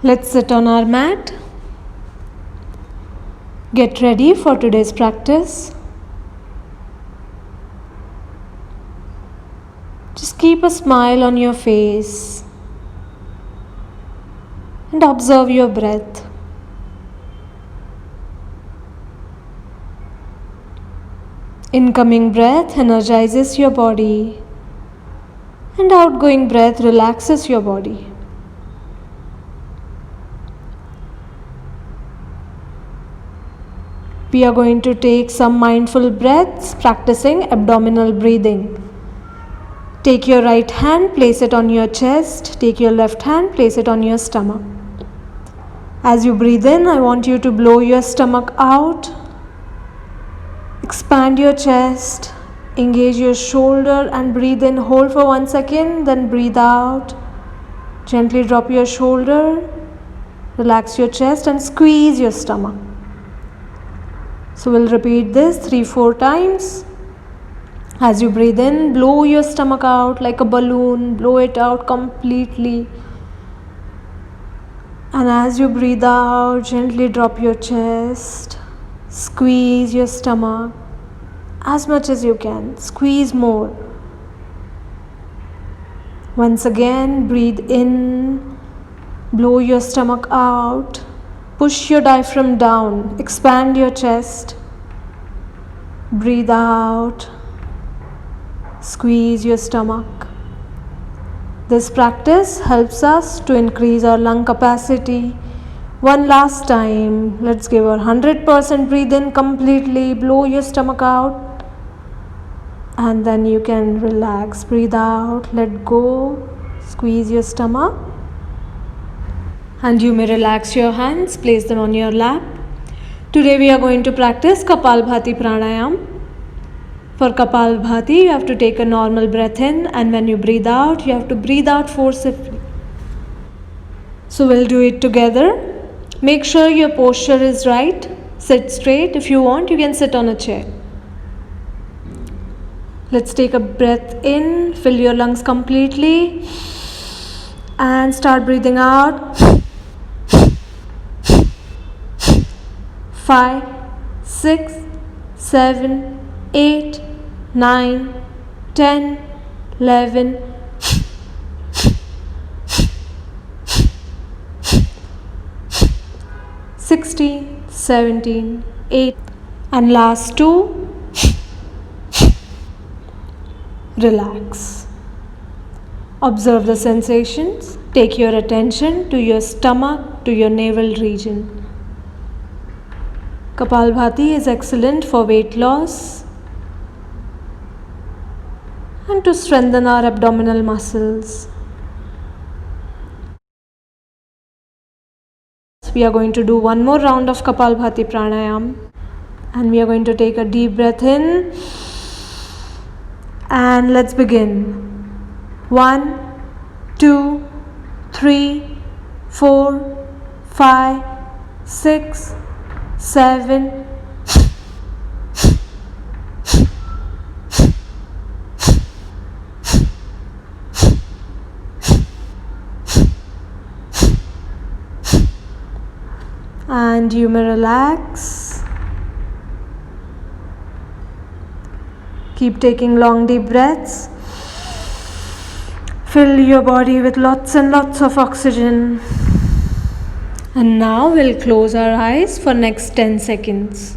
Let's sit on our mat. Get ready for today's practice. Just keep a smile on your face and observe your breath. Incoming breath energizes your body and outgoing breath relaxes your body. We are going to take some mindful breaths, practicing abdominal breathing. Take your right hand, place it on your chest. Take your left hand, place it on your stomach. As you breathe in, I want you to blow your stomach out. Expand your chest. Engage your shoulder and breathe in. Hold for 1 second, then breathe out. Gently drop your shoulder. Relax your chest and squeeze your stomach. So we'll repeat this 3-4 times. As you breathe in, blow your stomach out like a balloon. Blow it out completely. And as you breathe out, gently drop your chest. Squeeze your stomach as much as you can. Squeeze more. Once again, breathe in. Blow your stomach out. Push your diaphragm down. Expand your chest. Breathe out. Squeeze your stomach. This practice helps us to increase our lung capacity. One last time. Let's give our 100%. Breathe in completely. Blow your stomach out. And then you can relax. Breathe out. Let go. Squeeze your stomach. And you may relax your hands, place them on your lap. Today we are going to practice Kapalbhati Pranayam. For Kapalbhati, you have to take a normal breath in, and when you breathe out, you have to breathe out forcefully. So we'll do it together. Make sure your posture is right. Sit straight. If you want, you can sit on a chair. Let's take a breath in, fill your lungs completely, and start breathing out. 5, 6, 7, 8, 9, 10, 11, 16, 17, 8, and last 2. Relax. Observe the sensations. Take your attention to your stomach, to your navel region. Kapalbhati is excellent for weight loss and to strengthen our abdominal muscles. We are going to do one more round of Kapalbhati Pranayam, and we are going to take a deep breath in, and let's begin. 1, 2, 3, 4, 5, 6, 7, 8. And you may relax. Keep taking long deep breaths. Fill your body with lots and lots of oxygen. And now we'll close our eyes for next 10 seconds.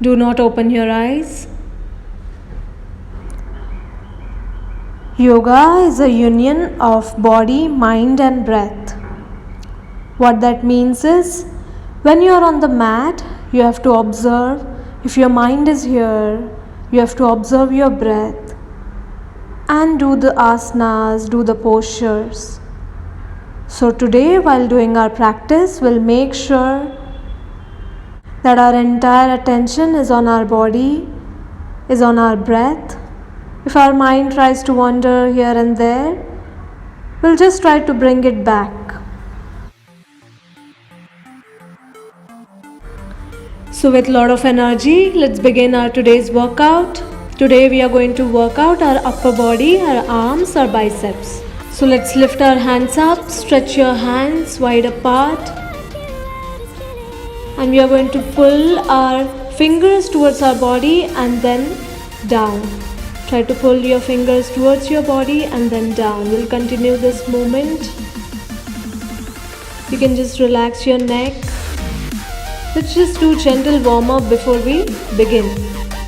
Do not open your eyes. Yoga is a union of body, mind and breath. What that means is, when you are on the mat, you have to observe. If your mind is here, you have to observe your breath and do the asanas, do the postures. So today, while doing our practice, we'll make sure that our entire attention is on our body, is on our breath. If our mind tries to wander here and there, we'll just try to bring it back. So with a lot of energy, let's begin our today's workout. Today we are going to work out our upper body, our arms, our biceps. So let's lift our hands up, stretch your hands wide apart, and we are going to pull our fingers towards our body and then down. Try to pull your fingers towards your body and then down. We'll continue this movement. You can just relax your neck. Let's just do gentle warm up before we begin.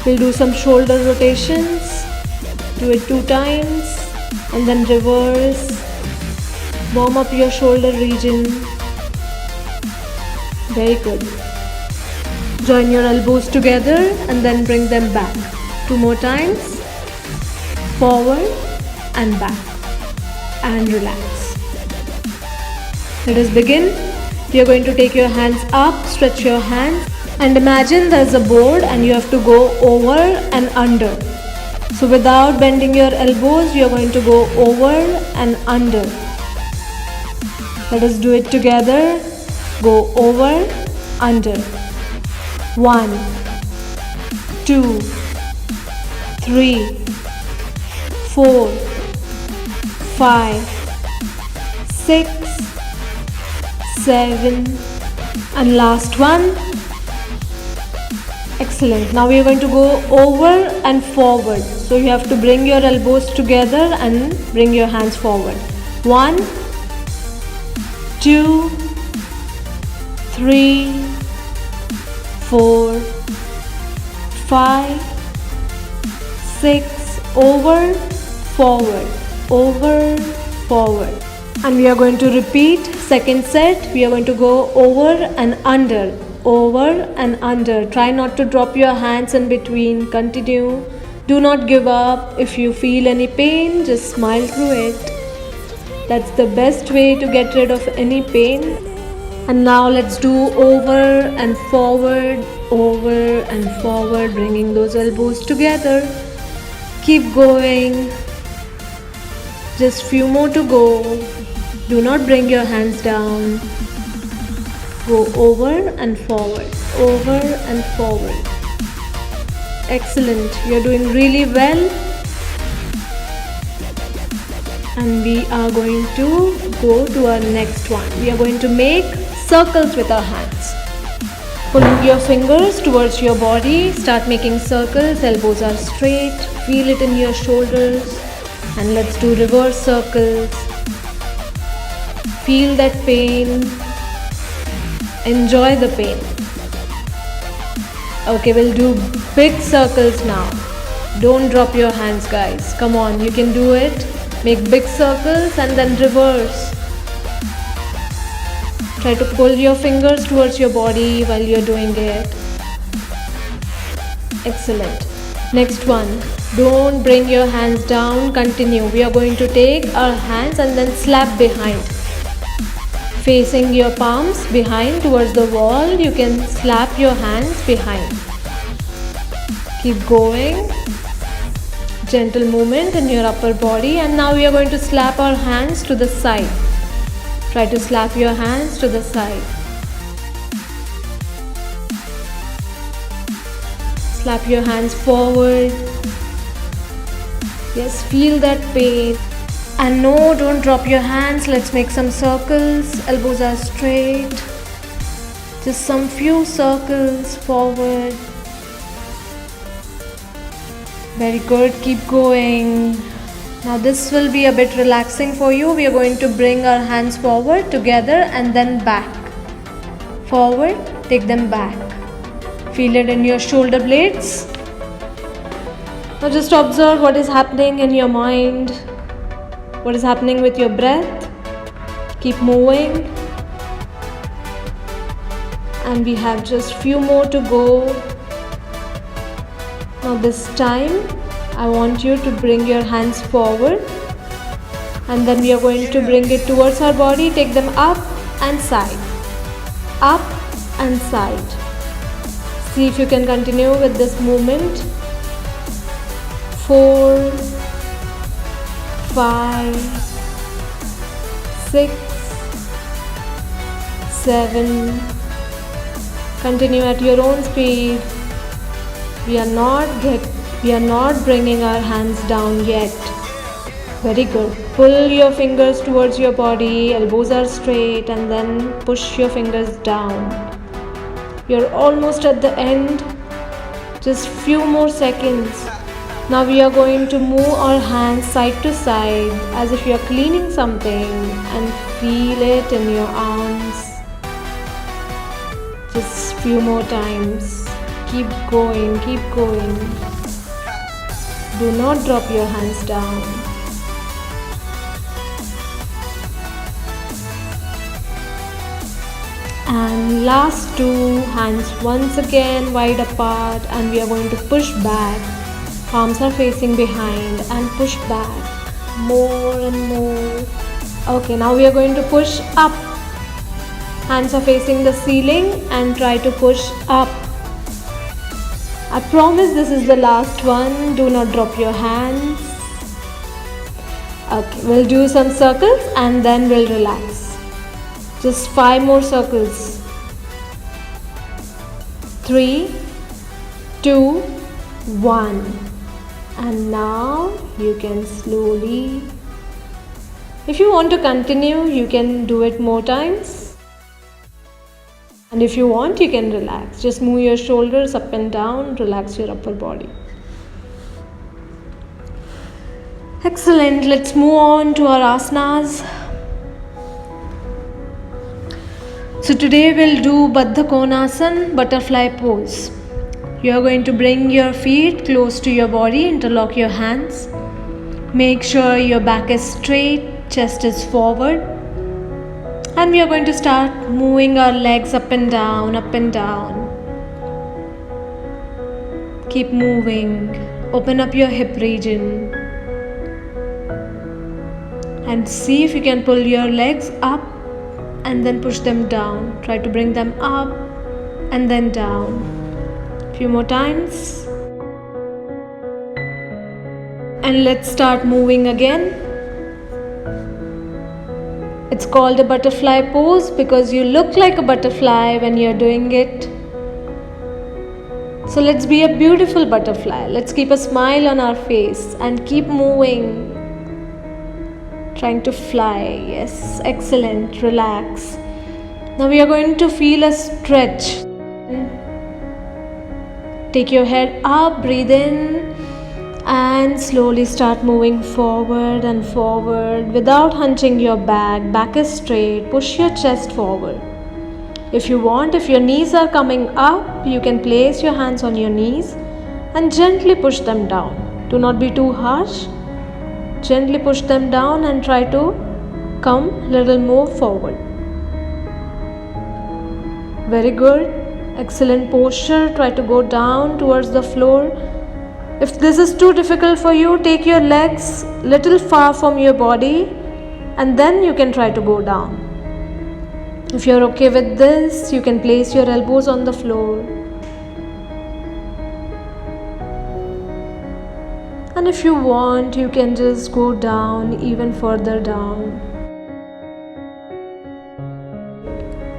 We'll do some shoulder rotations. Do it 2 times and then reverse. Warm up your shoulder region. Very good. Join your elbows together and then bring them back. 2 more times. Forward and back. And relax. Let us begin. You are going to take your hands up, stretch your hands, and imagine there's a board and you have to go over and under. So without bending your elbows, you are going to go over and under. Let us do it together. Go over, under. 1, 2, 3, 4, 5, 6, 7, and last one. Excellent. Now we are going to go over and forward. So you have to bring your elbows together and bring your hands forward. 1, 2, 3, 4, 5, 6, over, forward, over, forward. And we are going to repeat second set. We are going to go over and under, over and under. Try not to drop your hands in between. Continue. Do not give up. If you feel any pain, just smile through it. That's the best way to get rid of any pain. And now let's do over and forward, bringing those elbows together. Keep going. Just few more to go. Do not bring your hands down. Go over and forward, Excellent. You're doing really well. And we are going to go to our next one. We are going to make circles with our hands. Pull your fingers towards your body. Start making circles. Elbows are straight. Feel it in your shoulders. And let's do reverse circles. Feel that pain. Enjoy the pain. Okay, we'll do big circles now. Don't drop your hands, guys. Come on, you can do it. Make big circles and then reverse. Try to pull your fingers towards your body while you're doing it. Excellent. Next one. Don't bring your hands down. Continue. We are going to take our hands and then slap behind. Facing your palms behind towards the wall, you can slap your hands behind. Keep going. Gentle movement in your upper body, and now we are going to slap our hands to the side. Try to slap your hands to the side. Slap your hands forward. Yes, feel that pain. And no, don't drop your hands. Let's make some circles. Elbows are straight. Just some few circles forward. Very good. Keep going. Now this will be a bit relaxing for you. We are going to bring our hands forward together and then back. Forward, take them back. Feel it in your shoulder blades. Now just observe what is happening in your mind. What is happening with your breath? Keep moving. And we have just few more to go. Now this time, I want you to bring your hands forward. And then we are going to bring it towards our body. Take them up and side. Up and side. See if you can continue with this movement. 4, 5, 6, 7. Continue at your own speed. We are not bringing our hands down yet. Very good. Pull your fingers towards your body, elbows are straight, and then push your fingers down. You're almost at the end, just few more seconds. Now we are going to move our hands side to side as if you are cleaning something and feel it in your arms. Just few more times. Keep going, keep going. Do not drop your hands down. And last two, hands once again wide apart, and we are going to push back. Palms are facing behind and push back more and more. Okay, now we are going to push up. Hands are facing the ceiling and try to push up. I promise this is the last one. Do not drop your hands. Okay, we'll do some circles and then we'll relax. Just 5 more circles. 3, 2, 1. And now you can slowly, if you want to continue, you can do it more times. And if you want, you can relax. Just move your shoulders up and down, relax your upper body. Excellent. Let's move on to our asanas. So today we'll do Baddha Konasana, butterfly pose. You are going to bring your feet close to your body, interlock your hands. Make sure your back is straight, chest is forward. And we are going to start moving our legs up and down, up and down. Keep moving. Open up your hip region. And see if you can pull your legs up and then push them down. Try to bring them up and then down. Few more times. And let's start moving again. It's called a butterfly pose because you look like a butterfly when you're doing it. So let's be a beautiful butterfly. Let's keep a smile on our face and keep moving. Trying to fly. Yes, excellent. Relax. Now we are going to feel a stretch. Take your head up, breathe in, and slowly start moving forward and forward without hunching your back. Back is straight. Push your chest forward. If you want, if your knees are coming up, you can place your hands on your knees and gently push them down. Do not be too harsh. Gently push them down and try to come little more forward. Very good. Excellent posture. Try to go down towards the floor. If this is too difficult for you, take your legs little far from your body and then you can try to go down. If you're okay with this, you can place your elbows on the floor. And if you want, you can just go down, even further down.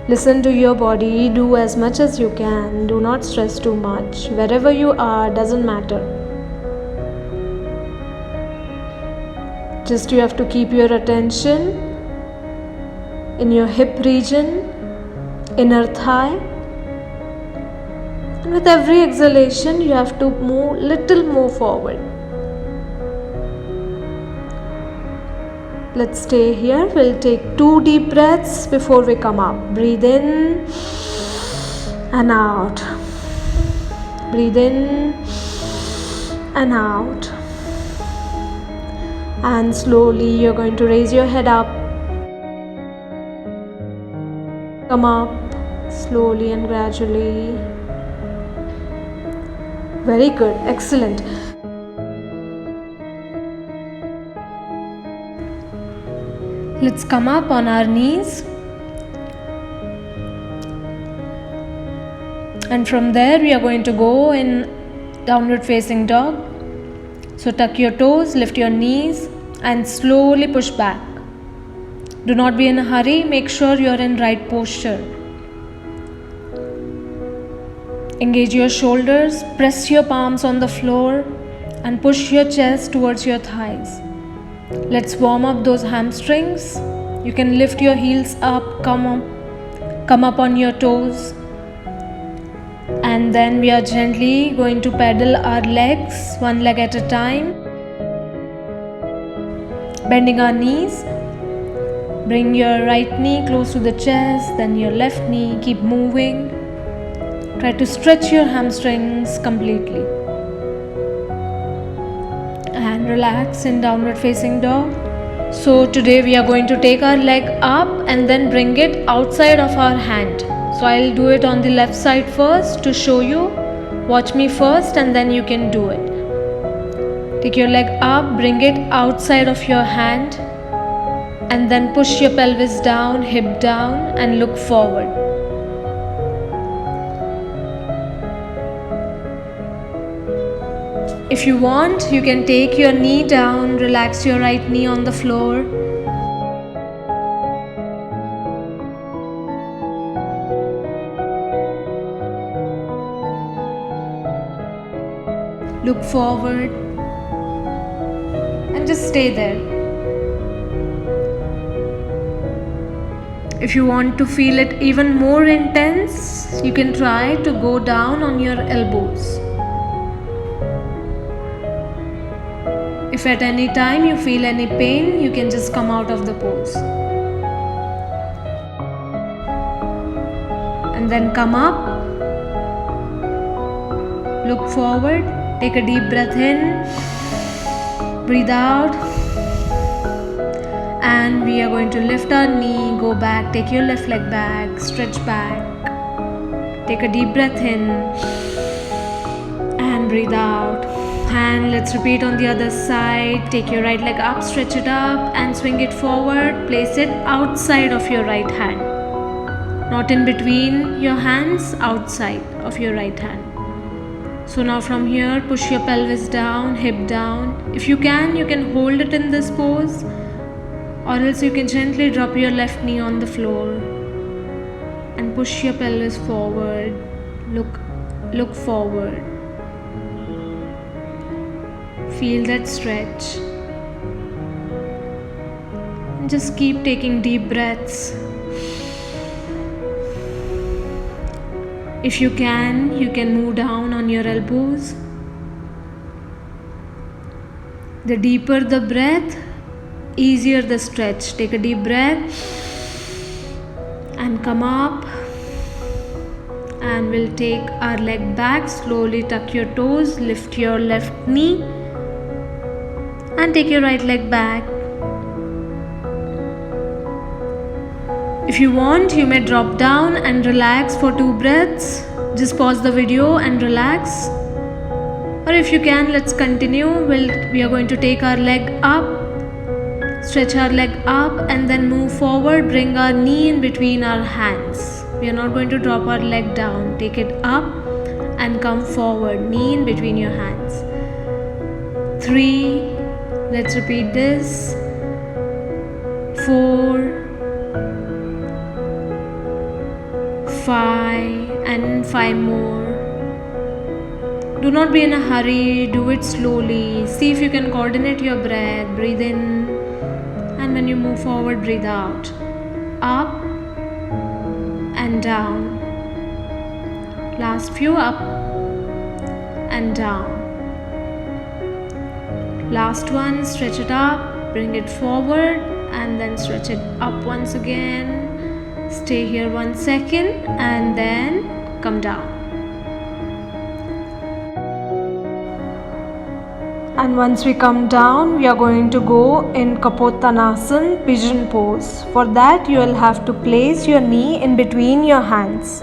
Listen to your body, do as much as you can, do not stress too much. Wherever you are, doesn't matter. Just you have to keep your attention in your hip region, inner thigh. And with every exhalation, you have to move little more forward. Let's stay here. We'll take 2 deep breaths before we come up. Breathe in and out. Breathe in and out. And slowly you're going to raise your head up. Come up slowly and gradually. Very good. Excellent. Let's come up on our knees. And from there we are going to go in downward facing dog. So tuck your toes, lift your knees and slowly push back. Do not be in a hurry. Make sure you are in right posture. Engage your shoulders, press your palms on the floor and push your chest towards your thighs. Let's warm up those hamstrings. You can lift your heels up, come up on your toes. And then we are gently going to pedal our legs, one leg at a time. Bending our knees. Bring your right knee close to the chest, then your left knee. Keep moving. Try to stretch your hamstrings completely. And relax in downward facing dog. So today we are going to take our leg up and then bring it outside of our hand. So I'll do it on the left side first to show you. Watch me first and then you can do it. Take your leg up, bring it outside of your hand, and then push your pelvis down, hip down, and look forward. If you want, you can take your knee down, relax your right knee on the floor. Look forward and just stay there. If you want to feel it even more intense, you can try to go down on your elbows. If at any time you feel any pain, you can just come out of the pose. And then come up. Look forward. Take a deep breath in. Breathe out. And we are going to lift our knee, go back, take your left leg back, stretch back. Take a deep breath in. And breathe out. And let's repeat on the other side. Take your right leg up, stretch it up and swing it forward. Place it outside of your right hand. Not in between your hands, outside of your right hand. So now from here, push your pelvis down, hip down. If you can hold it in this pose, or else you can gently drop your left knee on the floor and push your pelvis forward. Look forward. Feel that stretch. And just keep taking deep breaths. If you can move down on your elbows. The deeper the breath, easier the stretch. Take a deep breath and come up. And we'll take our leg back. Slowly tuck your toes, lift your left knee. And take your right leg back. If you want, you may drop down and relax for 2 breaths. Just pause the video and relax. Or if you can, let's continue. We are going to take our leg up, stretch our leg up and then move forward. Bring our knee in between our hands. We are not going to drop our leg down. Take it up and come forward. Knee in between your hands. 3. Let's repeat this. 4, 5 and 5 more. Do not be in a hurry. Do it slowly. See if you can coordinate your breath. Breathe in and when you move forward, breathe out. Up and down. Last few. Up and down. Last one, stretch it up, bring it forward and then stretch it up once again. Stay here 1 second and then come down. And once we come down, we are going to go in Kapottanasana, pigeon pose. For that, you will have to place your knee in between your hands.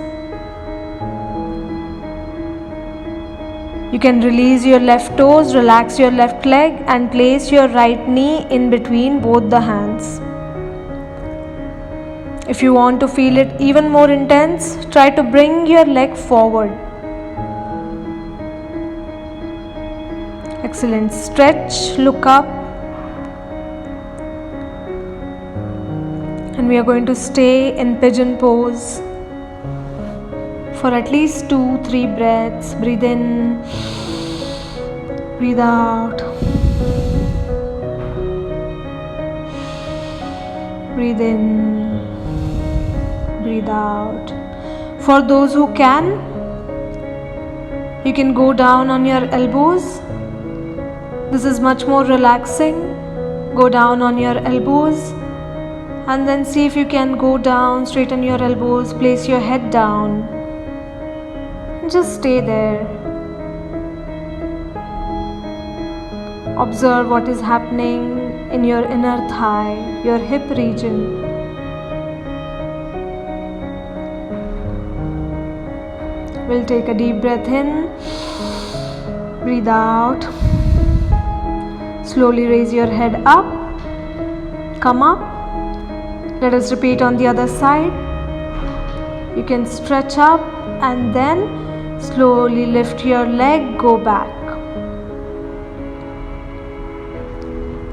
You can release your left toes, relax your left leg and place your right knee in between both the hands. If you want to feel it even more intense, try to bring your leg forward. Excellent. Stretch, look up. And we are going to stay in pigeon pose for at least 2-3 breaths. Breathe in, breathe out. Breathe in, breathe out. For those who can, you can go down on your elbows. This is much more relaxing. Go down on your elbows and then see if you can go down, straighten your elbows, place your head down. Just stay there. Observe what is happening in your inner thigh, your hip region. We'll take a deep breath in, breathe out. Slowly raise your head up, come up. Let us repeat on the other side. You can stretch up and then slowly lift your leg, go back.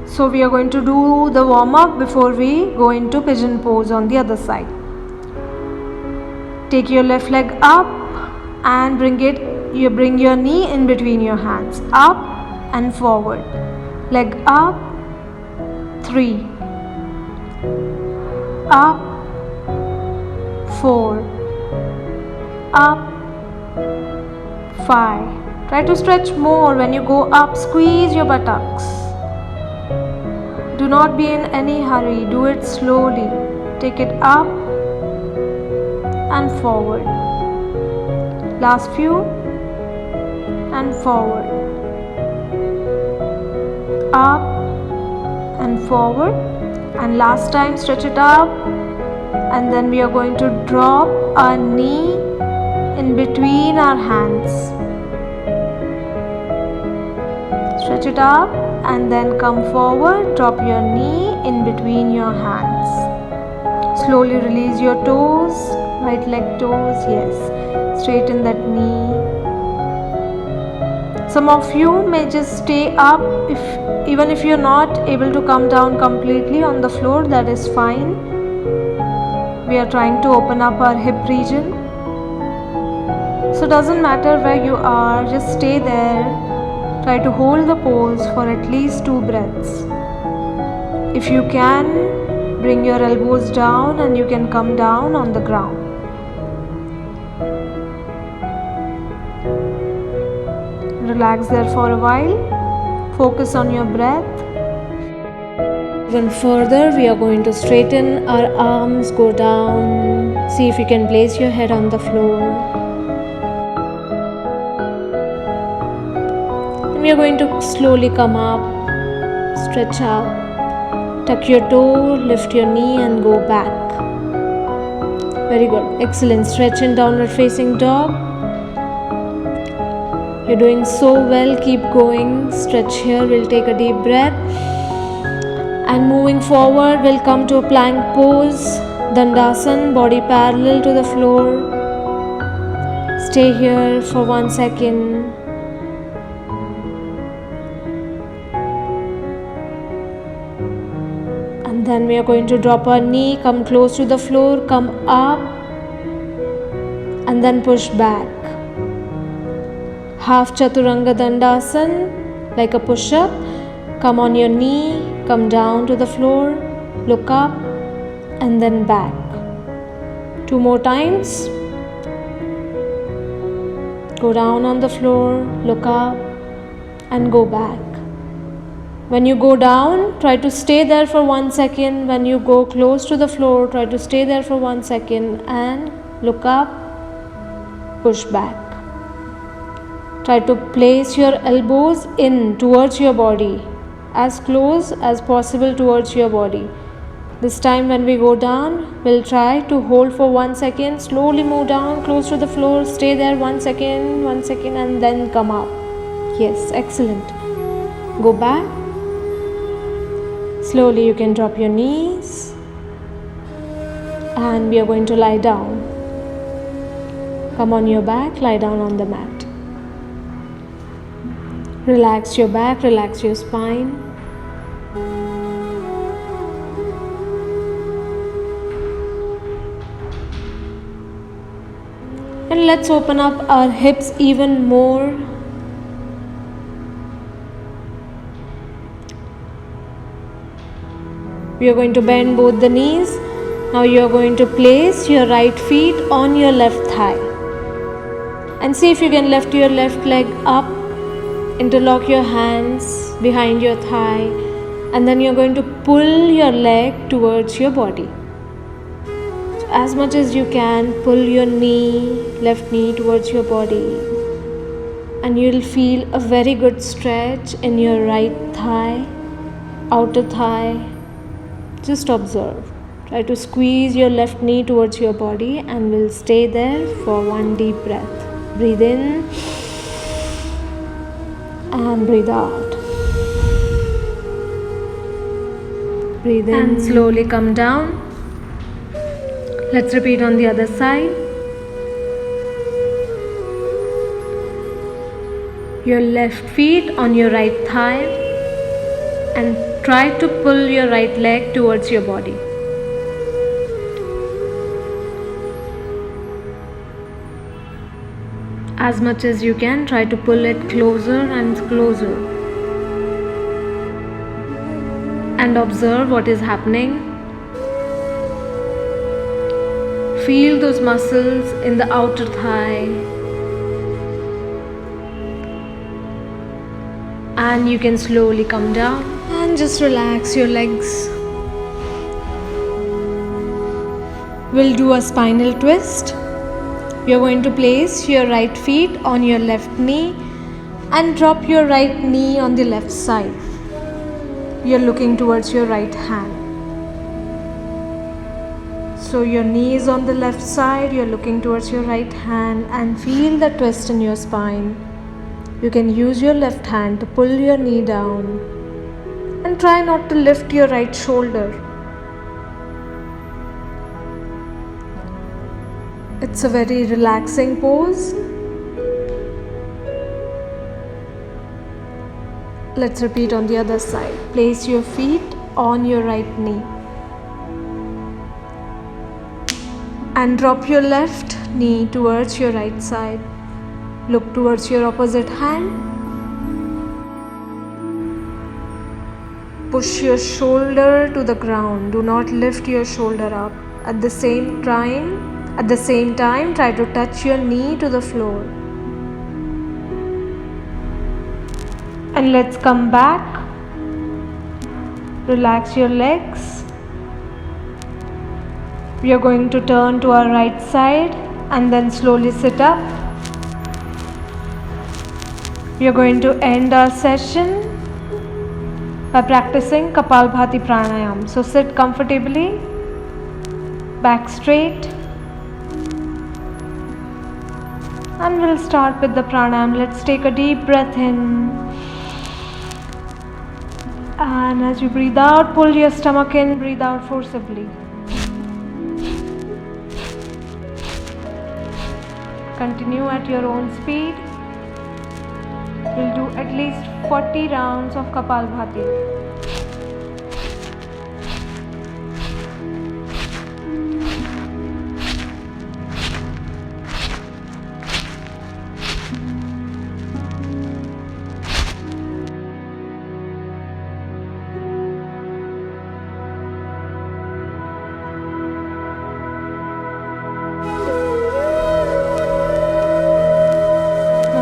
So we are going to do the warm-up before we go into pigeon pose on the other side. Take your left leg up and bring your knee in between your hands. Up and forward. Leg up. 3. Up. 4. Up. 5. Try to stretch more when you go up. Squeeze your buttocks. Do not be in any hurry. Do it slowly. Take it up and forward. Last few and forward. Up and forward. And last time, stretch it up. And then we are going to drop our knee in between our hands. Stretch it up and then come forward. Drop your knee in between your hands. Slowly release your toes. Right leg toes, yes. Straighten that knee. Some of you may just stay up even if you're not able to come down completely on the floor, that is fine. We are trying to open up our hip region. So it doesn't matter where you are, just stay there. Try to hold the pose for at least 2 breaths. If you can, bring your elbows down and you can come down on the ground. Relax there for a while. Focus on your breath. Even further, we are going to straighten our arms, go down. See if you can place your head on the floor. And we are going to slowly come up, stretch out, tuck your toe, lift your knee and go back. Very good. Excellent. Stretch in downward facing dog. You're doing so well. Keep going. Stretch here. We'll take a deep breath. And moving forward, we'll come to a plank pose. Dandasana, body parallel to the floor. Stay here for 1 second. And then we are going to drop our knee, come close to the floor, come up, and then push back. Half Chaturanga Dandasana, like a push-up. Come on your knee, come down to the floor, look up, and then back. 2 more times. Go down on the floor, look up, and go back. When you go down, try to stay there for 1 second. When you go close to the floor, try to stay there for 1 second and look up, push back. Try to place your elbows in towards your body, as close as possible towards your body. This time when we go down, we'll try to hold for 1 second, slowly move down close to the floor, stay there 1 second, and then come up. Yes, excellent. Go back. Slowly you can drop your knees and we are going to lie down. Come on your back, lie down on the mat. Relax your back, relax your spine. And let's open up our hips even more. We are going to bend both the knees. Now you are going to place your right feet on your left thigh. And see if you can lift your left leg up, interlock your hands behind your thigh, and then you're going to pull your leg towards your body. So as much as you can, pull your left knee towards your body. And you'll feel a very good stretch in your right thigh, outer thigh. Just observe. Try to squeeze your left knee towards your body and we'll stay there for one deep breath. Breathe in and breathe out. Breathe in and slowly come down. Let's repeat on the other side. Your left feet on your right thigh and try to pull your right leg towards your body. As much as you can, try to pull it closer and closer. And observe what is happening. Feel those muscles in the outer thigh. And you can slowly come down and just relax your legs. We'll do a spinal twist. You're going to place your right feet on your left knee and drop your right knee on the left side. You're looking towards your right hand. So your knee is on the left side, you're looking towards your right hand and feel the twist in your spine. You can use your left hand to pull your knee down and try not to lift your right shoulder. It's a very relaxing pose. Let's repeat on the other side. Place your feet on your right knee and drop your left knee towards your right side. Look towards your opposite hand. Push your shoulder to the ground. Do not lift your shoulder up. At the same time, try to touch your knee to the floor. And let's come back. Relax your legs. We are going to turn to our right side and then slowly sit up. We are going to end our session by practicing Kapalbhati Pranayam. So sit comfortably, back straight. And we'll start with the pranayam. Let's take a deep breath in. And as you breathe out, pull your stomach in, breathe out forcibly. Continue at your own speed. We'll do at least 40 rounds of Kapalbhati.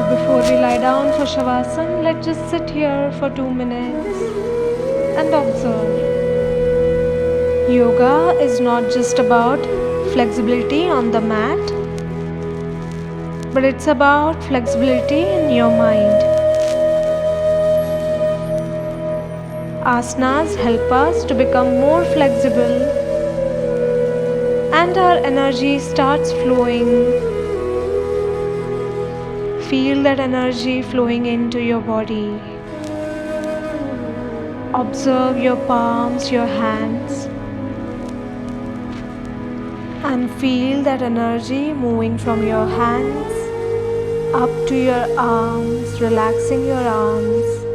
Before we lie down for Shavasana, let's just sit here for 2 minutes and observe. Yoga is not just about flexibility on the mat, but it's about flexibility in your mind. Asanas help us to become more flexible and our energy starts flowing. Feel that energy flowing into your body. Observe your palms, your hands, and feel that energy moving from your hands up to your arms, relaxing your arms,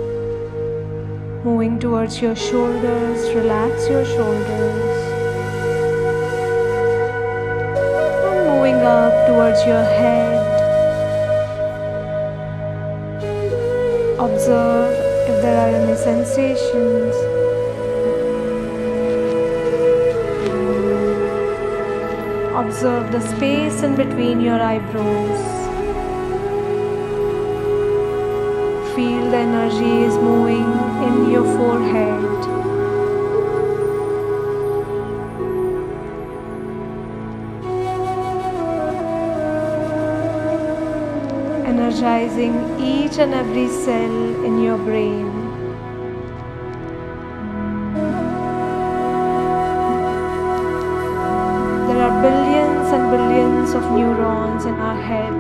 moving towards your shoulders, relax your shoulders, and moving up towards your head. Observe if there are any sensations. Observe the space in between your eyebrows. Feel the energy is moving in your forehead. Energizing each and every cell in your brain. There are billions and billions of neurons in our head.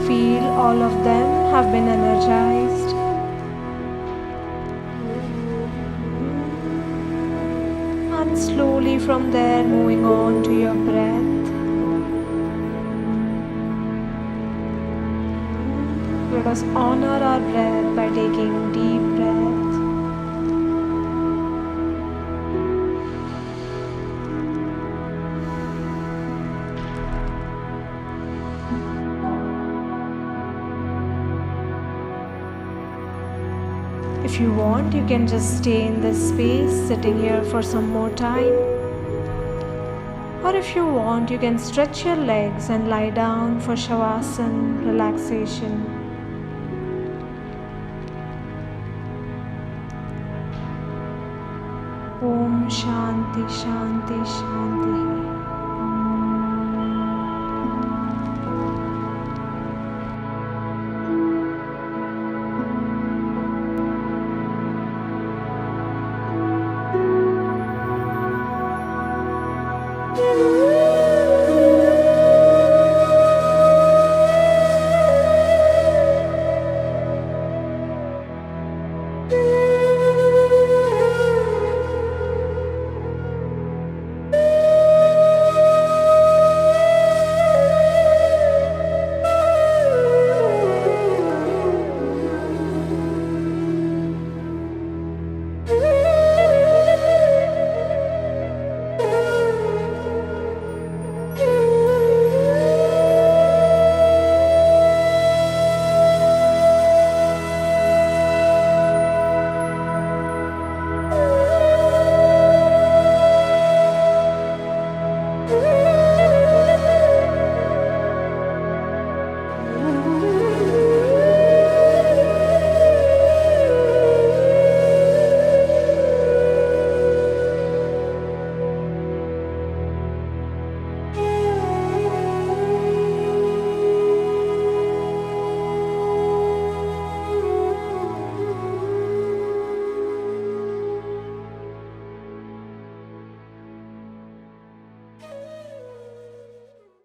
Feel all of them have been energized. And slowly from there moving on to your breath. Let us honor our breath by taking deep breaths. If you want, you can just stay in this space, sitting here for some more time. Or if you want, you can stretch your legs and lie down for Shavasana relaxation. Om Shanti Shanti Shanti.